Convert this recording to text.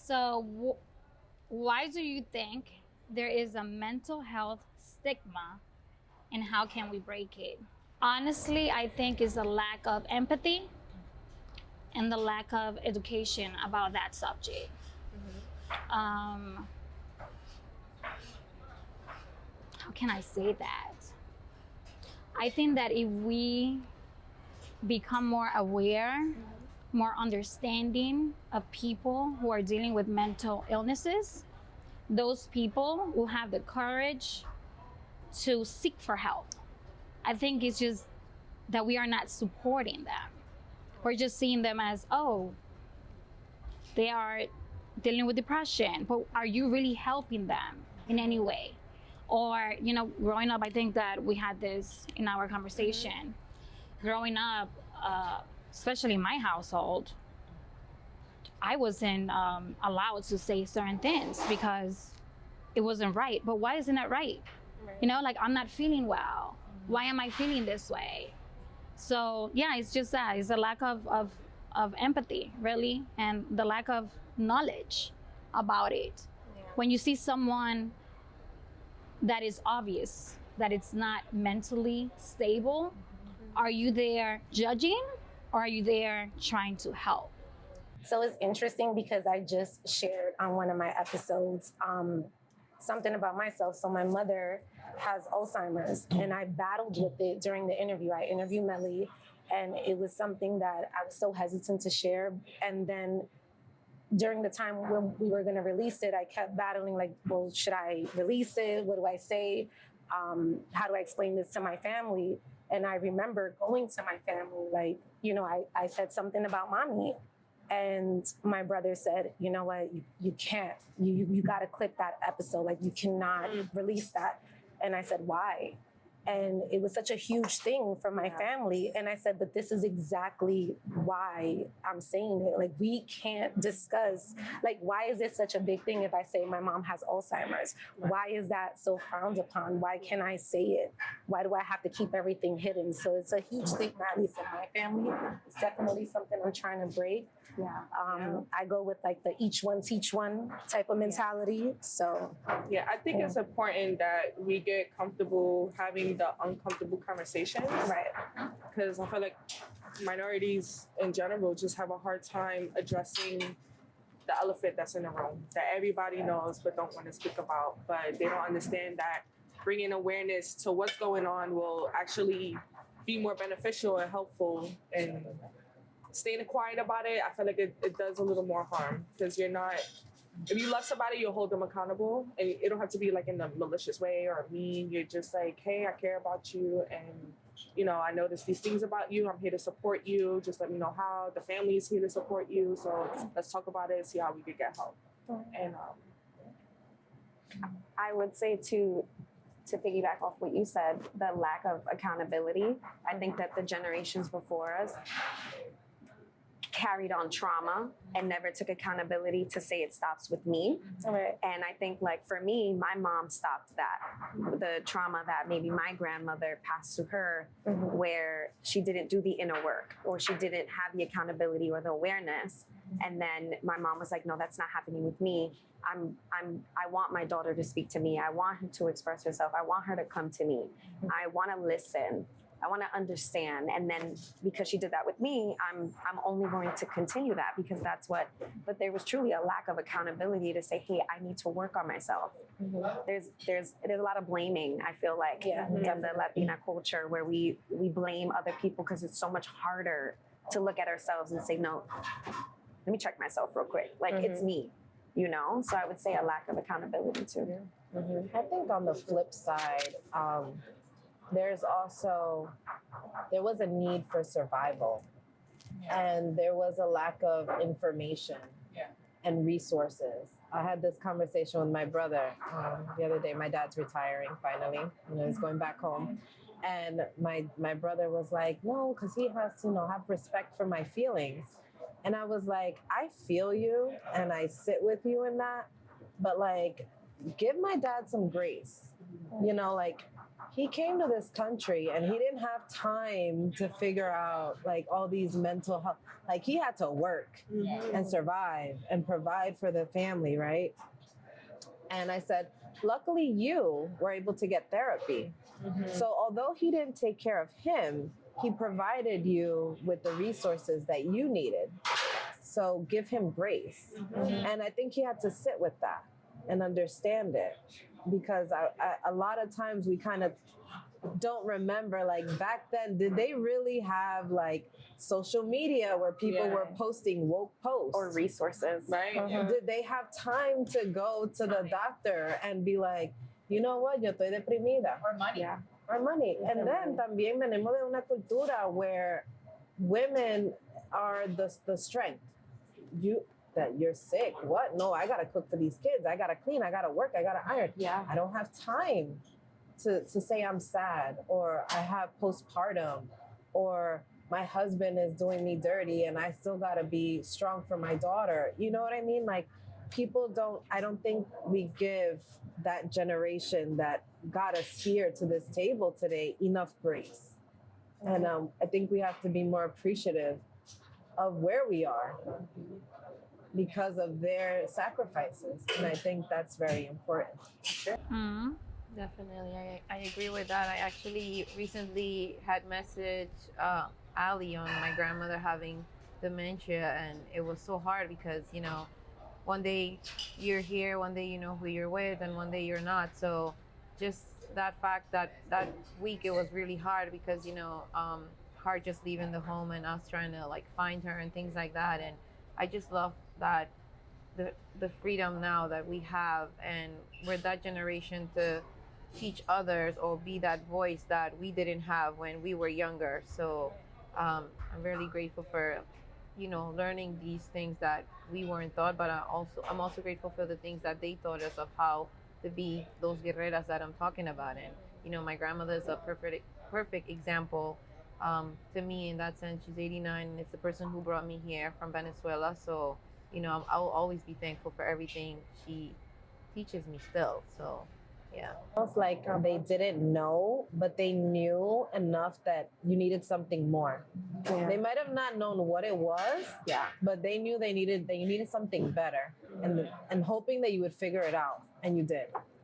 So, why do you think there is a mental health stigma, and how can we break it? Honestly, I think it's a lack of empathy and the lack of education about that subject. Um, how can I say that? I think that if we become more aware, more understanding of people who are dealing with mental illnesses, those people will have the courage to seek for help. I think it's just that we are not supporting them. We're just seeing them as, oh, they are dealing with depression, but are you really helping them in any way? Or, growing up, I think that we had this in our conversation. Growing up, especially in my household, I wasn't allowed to say certain things because it wasn't right. But why isn't it right? Like, I'm not feeling well. Why am I feeling this way? So yeah, it's just that. It's a lack of empathy, really, and the lack of knowledge about it. Yeah. When you see someone that is obvious that it's not mentally stable, are you there judging, or are you there trying to help? So it's interesting because I just shared on one of my episodes something about myself. So my mother has Alzheimer's, and I battled with it during the interview. I interviewed Melly, and it was something that I was so hesitant to share. And then during the time when we were going to release it, I kept battling, like, well, should I release it? What do I say? How do I explain this to my family? And I remember going to my family, like, I said something about mommy. And my brother said, you know what, you can't, you got to clip that episode. Like, you cannot release that. And I said, why? And it was such a huge thing for my family. And I said, but this is exactly why I'm saying it. Like, we can't discuss, like, why is it such a big thing if I say my mom has Alzheimer's? Why is that so frowned upon? Why can't I say it? Why do I have to keep everything hidden? So it's a huge stigma, at least in my family. It's definitely something I'm trying to break. I go with like the each one teach one type of mentality. So yeah, I think it's important that we get comfortable having the uncomfortable conversations, right? Because I feel like minorities in general just have a hard time addressing the elephant that's in the room that everybody knows but don't want to speak about. But they don't understand that bringing awareness to what's going on will actually be more beneficial and helpful. And staying quiet about it, I feel like it does a little more harm, because you're not, if you love somebody, you'll hold them accountable, and it don't have to be like in a malicious way or mean. You're just like, hey, I care about you, and I notice these things about you. I'm here to support you. Just let me know how. The family is here to support you. So let's talk about it, see how we could get help. And I would say to piggyback off what you said, the lack of accountability. I think that the generations before us carried on trauma and never took accountability to say it stops with me. Right. And I think, like, for me, my mom stopped that. The trauma that maybe my grandmother passed to her, where she didn't do the inner work, or she didn't have the accountability or the awareness. And then my mom was like, no, that's not happening with me. I want my daughter to speak to me. I want her to express herself. I want her to come to me. I want to listen. I want to understand. And then because she did that with me, I'm only going to continue that, because that's what, but there was truly a lack of accountability to say, hey, I need to work on myself. There's a lot of blaming, I feel like, in the Latina culture, where we blame other people because it's so much harder to look at ourselves and say, no, let me check myself real quick. Like, it's me, So I would say a lack of accountability too. I think on the flip side, there was a need for survival, and there was a lack of information and resources. I had this conversation with my brother the other day. My dad's retiring finally, he's going back home. And my brother was like, no, because he has to have respect for my feelings. And I was like, I feel you and I sit with you in that, but like, give my dad some grace. Like, he came to this country and he didn't have time to figure out like all these mental health. Like he had to work and survive and provide for the family, right? And I said, luckily you were able to get therapy. So although he didn't take care of him, he provided you with the resources that you needed. So give him grace. And I think he had to sit with that and understand it, because a lot of times we kind of don't remember, like back then, did they really have like social media where people were posting woke posts Or resources. Right? Did they have time to go to the doctor and be like, you know what, yo estoy deprimida? Or money. Yeah. Or money. And then también venimos de una cultura where women are the strength. That you're sick. What? No, I gotta cook for these kids. I gotta clean. I gotta work. I gotta iron. Yeah. I don't have time to say I'm sad, or I have postpartum, or my husband is doing me dirty and I still gotta be strong for my daughter. You know what I mean? Like I don't think we give that generation that got us here to this table today enough grace. And I think we have to be more appreciative of where we are because of their sacrifices. And I think that's very important. Mm. Definitely, I agree with that. I actually recently had messaged Ali on my grandmother having dementia, and it was so hard because, you know, one day you're here, one day you know who you're with, and one day you're not. So just that fact that week it was really hard because, you know, her just leaving the home and us trying to like find her and things like that. And I just love that the freedom now that we have, and we're that generation to teach others or be that voice that we didn't have when we were younger. So I'm really grateful for, you know, learning these things that we weren't taught, but I'm also grateful for the things that they taught us of how to be those guerreras that I'm talking about. And you know, my grandmother is a perfect example to me in that sense. She's 89 and it's the person who brought me here from Venezuela. So you know, I'll always be thankful for everything she teaches me still. So yeah. Almost like they didn't know, but they knew enough that you needed something more. Yeah. They might have not known what it was, but they knew that you needed something better, and hoping that you would figure it out, and you did.